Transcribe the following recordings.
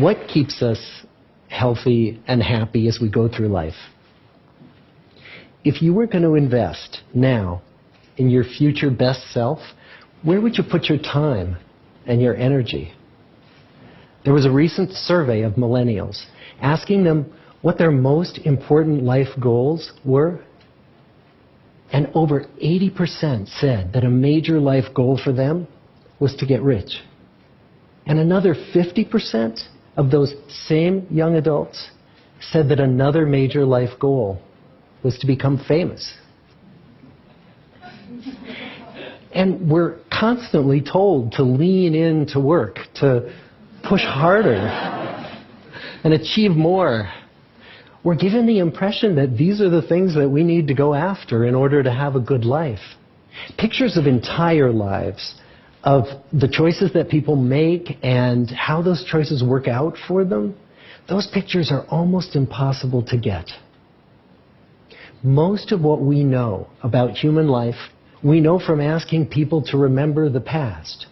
What keeps us healthy and happy as we go through life? If you were going to invest now in your future best self, where would you put your time and your energy? There was a recent survey of millennials asking them what their most important life goals were. And over 80% said that a major life goal for them was to get rich. And another 50% of those same young adults said that another major life goal was to become famous. And we're constantly told to lean into work, to push harder and achieve more. We're given the impression that these are the things that we need to go after in order to have a good life. Pictures of entire lives, of the choices that people make and how those choices work out for them, those pictures are almost impossible to get. Most of what we know about human life, we know from asking people to remember the past.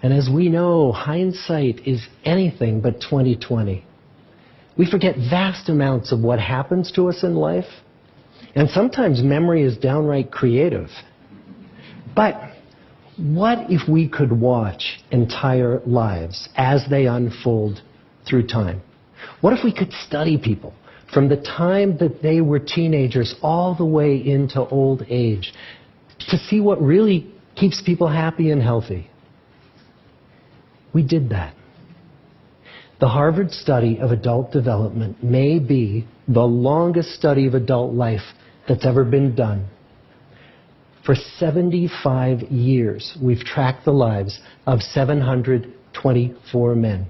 And as we know, hindsight is anything but 20/20. We forget vast amounts of what happens to us in life, and sometimes memory is downright creative. But what if we could watch entire lives as they unfold through time? What if we could study people from the time that they were teenagers all the way into old age to see what really keeps people happy and healthy? We did that. The Harvard study of adult development may be the longest study of adult life that's ever been done. For 75 years, we've tracked the lives of 724 men.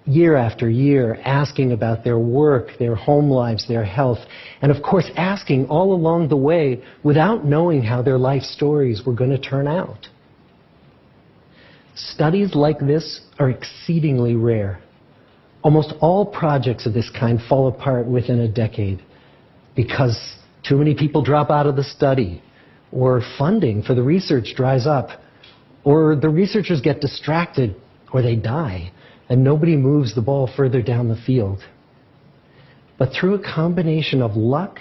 Year after year, asking about their work, their home lives, their health, and of course asking all along the way without knowing how their life stories were going to turn out. Studies like this are exceedingly rare. Almost all projects of this kind fall apart within a decade because too many people drop out of the study, or funding for the research dries up, or the researchers get distracted, or they die, and nobody moves the ball further down the field. But through a combination of luck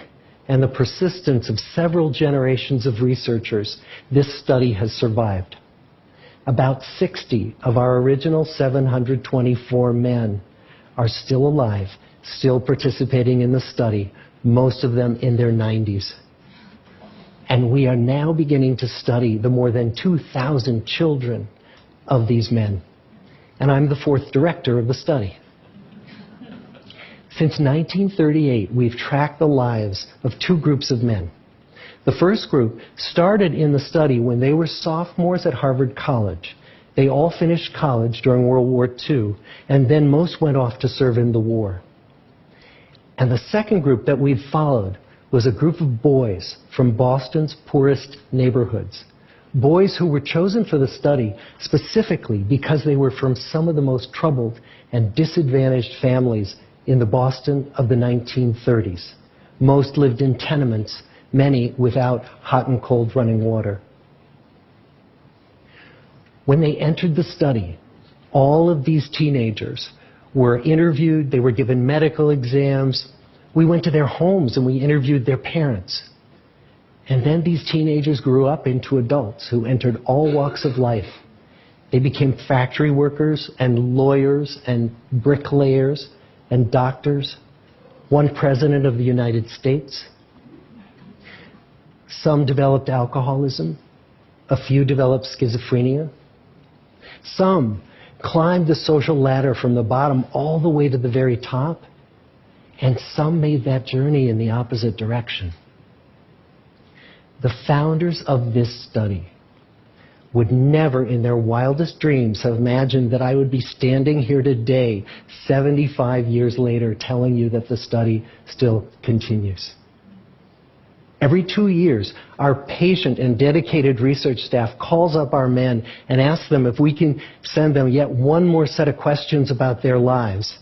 and the persistence of several generations of researchers, this study has survived. About 60 of our original 724 men are still alive, still participating in the study, most of them in their 90s. And we are now beginning to study the more than 2,000 children of these men. And I'm the fourth director of the study. Since 1938, we've tracked the lives of two groups of men. The first group started in the study when they were sophomores at Harvard College. They all finished college during World War II, and then most went off to serve in the war. And the second group that we've followed was a group of boys from Boston's poorest neighborhoods. Boys who were chosen for the study specifically because they were from some of the most troubled and disadvantaged families in the Boston of the 1930s. Most lived in tenements, many without hot and cold running water. When they entered the study, all of these teenagers were interviewed, they were given medical exams. We went to their homes and we interviewed their parents. And then these teenagers grew up into adults who entered all walks of life. They became factory workers and lawyers and bricklayers and doctors, one president of the United States. Some developed alcoholism. A few developed schizophrenia. Some climbed the social ladder from the bottom all the way to the very top. And some made that journey in the opposite direction. The founders of this study would never in their wildest dreams have imagined that I would be standing here today, 75 years later, telling you that the study still continues. Every 2 years, our patient and dedicated research staff calls up our men and asks them if we can send them yet one more set of questions about their lives.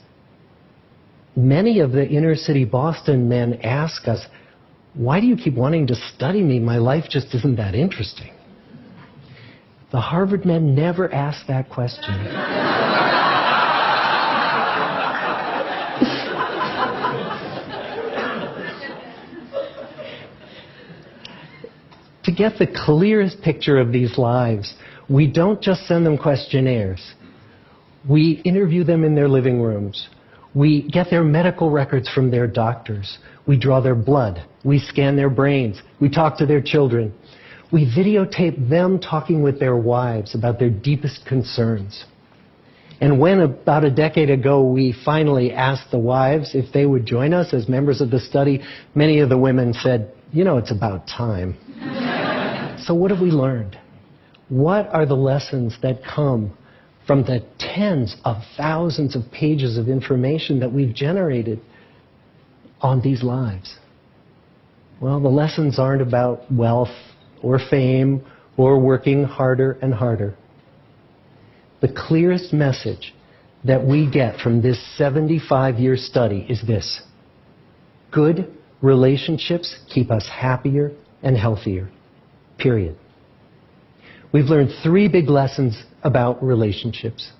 Many of the inner city Boston men ask us, "Why do you keep wanting to study me? My life just isn't that interesting." The Harvard men never asked that question. get the clearest picture of these lives, we don't just send them questionnaires. We interview them in their living rooms. We get their medical records from their doctors. We draw their blood. We scan their brains. We talk to their children. We videotape them talking with their wives about their deepest concerns. And when, about a decade ago, we finally asked the wives if they would join us as members of the study, many of the women said, "You know, it's about time." So what have we learned? What are the lessons that come from the tens of thousands of pages of information that we've generated on these lives? Well, the lessons aren't about wealth or fame or working harder and harder. The clearest message that we get from this 75-year study is this: good relationships keep us happier and healthier, period. We've learned 3 big lessons about relationships.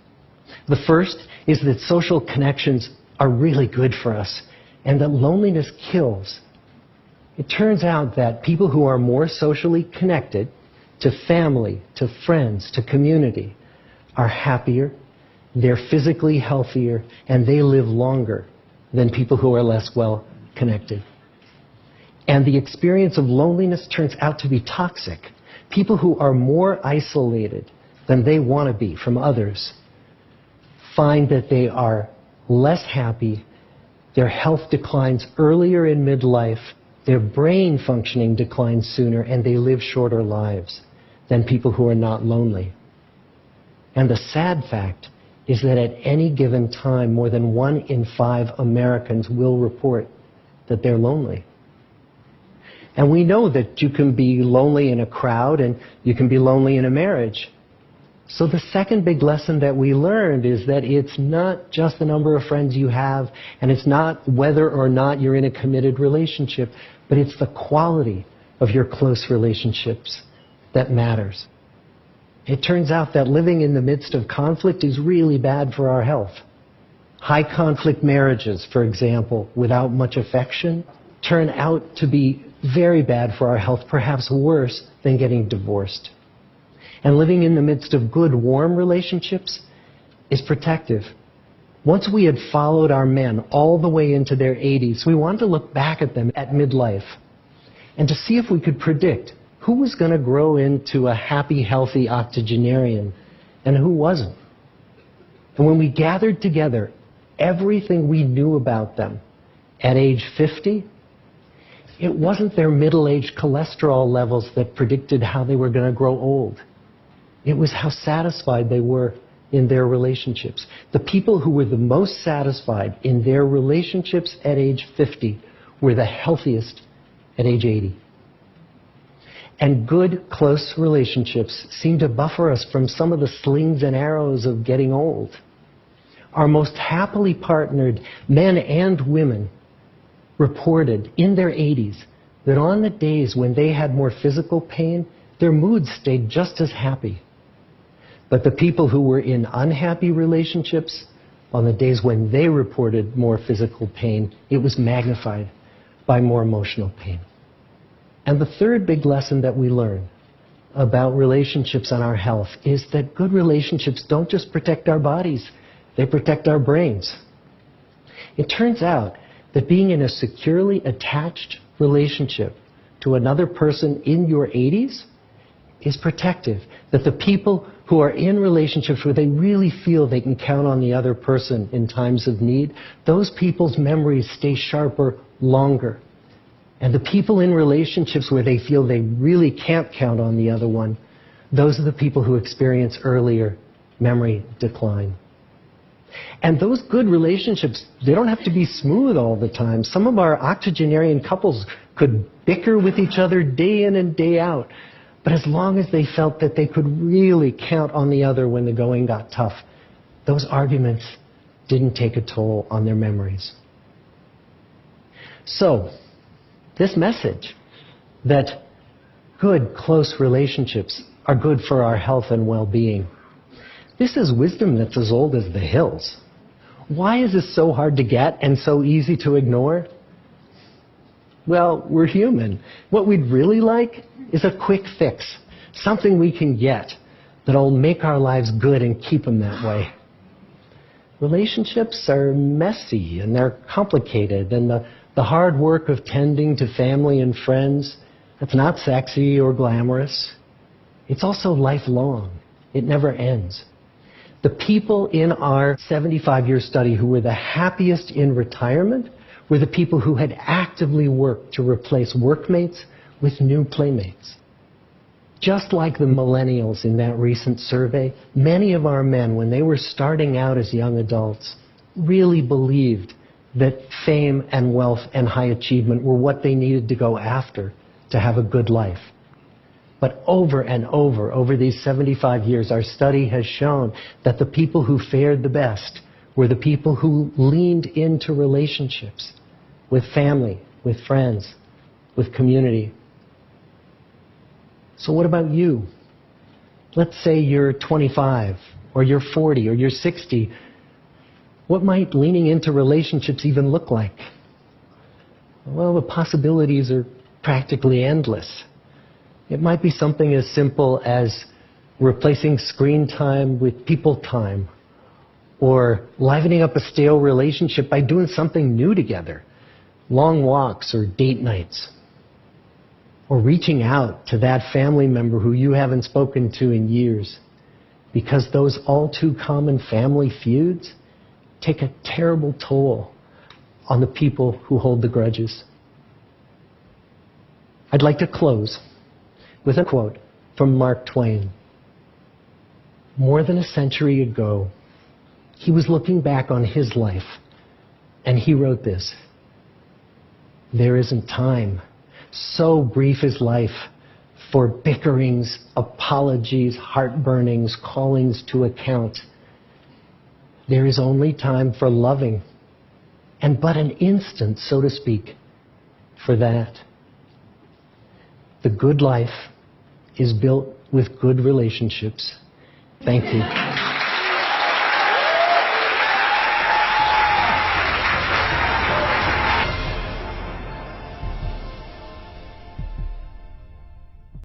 The first is that social connections are really good for us and that loneliness kills. It turns out that people who are more socially connected to family, to friends, to community, are happier, they're physically healthier, and they live longer than people who are less well connected. And the experience of loneliness turns out to be toxic. People who are more isolated than they want to be from others find that they are less happy, their health declines earlier in midlife, their brain functioning declines sooner, and they live shorter lives than people who are not lonely. And the sad fact is that at any given time, more than 1 in 5 Americans will report that they're lonely. And we know that you can be lonely in a crowd and you can be lonely in a marriage. So the second big lesson that we learned is that it's not just the number of friends you have, and it's not whether or not you're in a committed relationship, but it's the quality of your close relationships that matters. It turns out that living in the midst of conflict is really bad for our health. High conflict marriages, for example, without much affection, turn out to be very bad for our health, perhaps worse than getting divorced. And living in the midst of good, warm relationships is protective. Once we had followed our men all the way into their 80s, we wanted to look back at them at midlife and to see if we could predict who was going to grow into a happy, healthy octogenarian and who wasn't. And when we gathered together everything we knew about them at age 50, it wasn't their middle-aged cholesterol levels that predicted how they were going to grow old. It was how satisfied they were in their relationships. The people who were the most satisfied in their relationships at age 50 were the healthiest at age 80. And good, close relationships seem to buffer us from some of the slings and arrows of getting old. Our most happily partnered men and women reported in their 80s that on the days when they had more physical pain, their moods stayed just as happy. But the people who were in unhappy relationships, on the days when they reported more physical pain, it was magnified by more emotional pain. And the third big lesson that we learn about relationships and our health is that good relationships don't just protect our bodies, they protect our brains. It turns out that being in a securely attached relationship to another person in your 80s is protective. That the people who are in relationships where they really feel they can count on the other person in times of need, those people's memories stay sharper longer. And the people in relationships where they feel they really can't count on the other one, those are the people who experience earlier memory decline. And those good relationships, they don't have to be smooth all the time. Some of our octogenarian couples could bicker with each other day in and day out. But as long as they felt that they could really count on the other when the going got tough, those arguments didn't take a toll on their memories. So, this message that good, close relationships are good for our health and well-being, this is wisdom that's as old as the hills. Why is this so hard to get and so easy to ignore? Well, we're human. What we'd really like is a quick fix, something we can get that'll make our lives good and keep them that way. Relationships are messy and they're complicated, and the hard work of tending to family and friends, that's not sexy or glamorous. It's also lifelong. It never ends. The people in our 75-year study who were the happiest in retirement were the people who had actively worked to replace workmates with new playmates. Just like the millennials in that recent survey, many of our men, when they were starting out as young adults, really believed that fame and wealth and high achievement were what they needed to go after to have a good life. But over and over these 75 years, our study has shown that the people who fared the best were the people who leaned into relationships with family, with friends, with community. So what about you? Let's say you're 25, or you're 40, or you're 60. What might leaning into relationships even look like? Well, the possibilities are practically endless. It might be something as simple as replacing screen time with people time, or livening up a stale relationship by doing something new together, long walks or date nights, or reaching out to that family member who you haven't spoken to in years, because those all too common family feuds take a terrible toll on the people who hold the grudges. I'd like to close with a quote from Mark Twain. More than a century ago, he was looking back on his life, and he wrote this: "There isn't time, so brief is life, for bickerings, apologies, heartburnings, callings to account. There is only time for loving, and but an instant, so to speak, for that. The good life is built with good relationships." Thank you.